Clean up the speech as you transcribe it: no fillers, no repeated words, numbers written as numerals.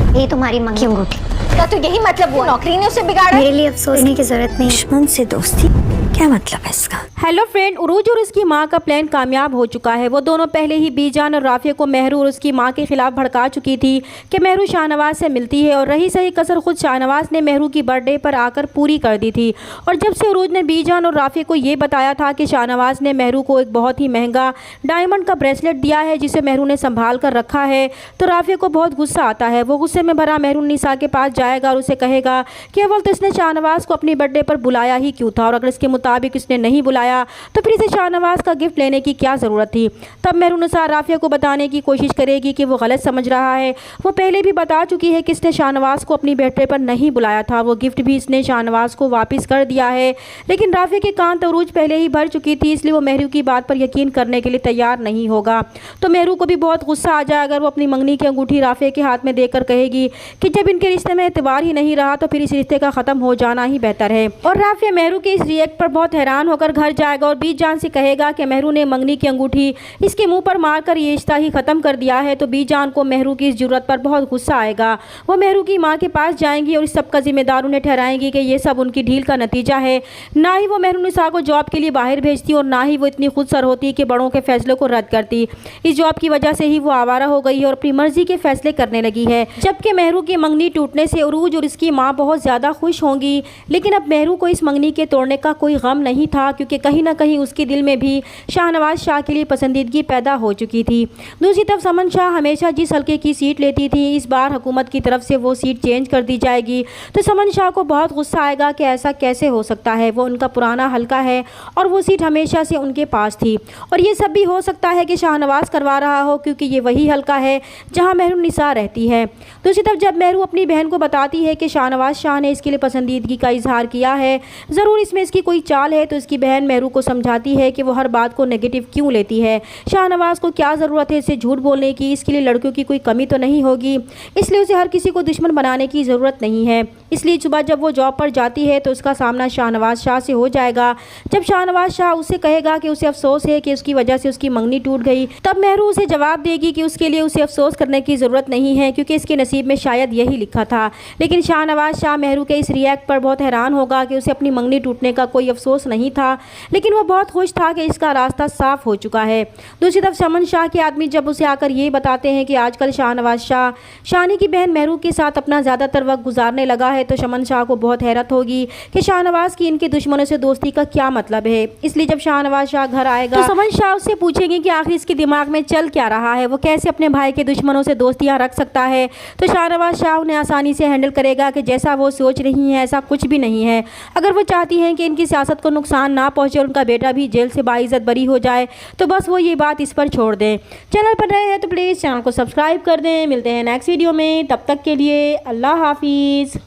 ये तुम्हारी मांगी अंगूठी। क्या तो यही मतलब हुआ? नौकरी ने उसे बिगाड़ा? मेरे लिए अफसोस करने की जरूरत नहीं। दुश्मन से दोस्ती क्या मतलब है इसका? हेलो फ्रेंड, उरूज और उसकी मां का प्लान कामयाब हो चुका है। वो दोनों पहले ही बीजान और राफिया को मेहरू और उसकी मां के खिलाफ भड़का चुकी थी कि मेहरू शाहनवाज से मिलती है, और रही सही कसर खुद शाहनवाज ने मेहरू की बर्थडे पर आकर पूरी कर दी थी। और जब से उरूज ने बीजान और राफिया को ये बताया था कि शाहनवाज ने मेहरू को एक बहुत ही महंगा डायमंड का ब्रेसलेट दिया है जिसे मेहरू ने संभाल कर रखा है, तो राफिया को बहुत गुस्सा आता है। वो गुस्से में भरा मेहरुन्निसा के पास जाएगा और उसे कहेगा कि अव्वल तो इसने शाहनवाज को अपनी बर्थडे पर बुलाया ही क्यों था, और अगर इसके मुताबिक इसने नहीं बुलाया तो फिर इसे शाहनवाज का गिफ्ट लेने की क्या ज़रूरत थी। तब मेहरुन्निसा राफिया को बताने की कोशिश करेगी कि वो गलत समझ रहा है। वो पहले भी बता चुकी है कि इसने शाहनवाज को अपनी बर्थडे पर नहीं बुलाया था, वो गिफ्ट भी इसने शाहनवाज को वापस कर दिया है। लेकिन राफिया के कान तो उरूज पहले ही भर चुकी थी, इसलिए वो मेहरू की बात पर यकीन करने के लिए तैयार नहीं होगा। तो मेहरू को भी बहुत गुस्सा आ जाएगा अगर वो अपनी मंगनी की अंगूठी राफिया के हाथ में देकर कहेगी कि जब इनके रिश्ते में एतबार ही नहीं रहा तो फिर इस रिश्ते का ख़त्म हो जाना ही बेहतर है। और राफिया मेहरू के इस रिएक्ट पर बहुत हैरान होकर घर जाएगा और बीजान से कहेगा कि मेहरू ने मंगनी की अंगूठी इसके मुंह पर मारकर ये रिश्ता ही ख़त्म कर दिया है। तो बीजान को मेहरू की इस जुर्रत पर बहुत गुस्सा आएगा। वो मेहरू की माँ के पास जाएंगी और इस सब का जिम्मेदार उन्हें ठहराएंगी कि ये सब उनकी ढील का नतीजा है। ना ही वो मेहरुन्निसा को जॉब के लिए बाहर भेजती और ना ही वो इतनी खुदसर होती कि बड़ों के फैसलों को रद्द करती। इस जॉब की वजह से ही वो आवारा हो गई है और अपनी मर्जी के फैसले करने लगी है। जबकि मेहरू की मंगनी टूटने से उरूज और इसकी माँ बहुत ज़्यादा खुश होंगी, लेकिन अब मेहरू को इस मंगनी के तोड़ने का कोई गम नहीं था, क्योंकि कहीं ना कहीं उसके दिल में भी शाहनवाज शाह के लिए पसंदीदगी पैदा हो चुकी थी। दूसरी तरफ समन शाह हमेशा जिस हल्के की सीट लेती थी, इस बार हुकूमत की तरफ से वो सीट चेंज कर दी जाएगी। तो समन शाह को बहुत गुस्सा आएगा कि ऐसा कैसे हो सकता है, वो उनका पुराना हल्का है और वो सीट हमेशा से उनके पास थी। और ये सब भी हो सकता है कि शाहनवाज करवा रहा हो, क्योंकि ये वही हल्का है जहाँ मेहरुन्निसा रहती है। दूसरी तरफ जब मेहरू अपनी बहन को बताती है कि शाहनवाज शाह ने इसके लिए पसंदीदगी का इजहार किया है, ज़रूर इसमें इसकी कोई चाल है, तो इसकी बहन मेहरू को समझाती है कि वो हर बात को नेगेटिव क्यों लेती है। शाहनवाज को क्या ज़रूरत है इसे झूठ बोलने की, इसके लिए लड़कियों की कोई कमी तो नहीं होगी, इसलिए उसे हर किसी को दुश्मन बनाने की ज़रूरत नहीं है। इसलिए सुबह जब वो जॉब पर जाती है तो उसका सामना शाहनवाज शाह से हो जाएगा। जब शाहनवाज शाह उसे कहेगा कि उसे अफसोस है कि उसकी वजह से उसकी मंगनी टूट गई, तब मेहरू उसे जवाब देगी कि उसके लिए उसे अफसोस करने की ज़रूरत नहीं है, क्योंकि इसके नसीब में शायद यही लिखा था। लेकिन शाहनवाज शाह मेहरू के इस रिएक्ट पर बहुत हैरान होगा कि उसे अपनी मंगनी टूटने का कोई अफसोस नहीं था, लेकिन वो बहुत खुश था कि इसका रास्ता साफ हो चुका है। दूसरी तरफ समन शाह के आदमी जब उसे आकर ये बताते हैं कि आजकल शाहनवाज शाह शानी की बहन मेहरू के साथ अपना ज़्यादातर वक्त गुजारने लगा है, तो समन शाह को बहुत हैरत होगी कि शाहनवाज की इनके दुश्मनों से दोस्ती का क्या मतलब है। इसलिए जब शाहनवाज शाह घर आएगा तो समन शाह उससे पूछेंगे कि आखिर इसके दिमाग में चल क्या रहा है, वो कैसे अपने भाई के दुश्मनों से दोस्तियाँ रख सकता है। तो शाहनवाज शाह उन्हें आसानी से हैंडल करेगा कि जैसा वो सोच रही हैं ऐसा कुछ भी नहीं है। अगर वो चाहती हैं कि इनकी सियासत को नुकसान ना पहुँचे और उनका बेटा भी जेल से बाइज्जत बरी हो जाए, तो बस वो ये बात इस पर छोड़ दें। चैनल पर नए हैं तो प्लीज़ चैनल को सब्सक्राइब कर दें। मिलते हैं नेक्स्ट वीडियो में, तब तक के लिए अल्लाह हाफिज़।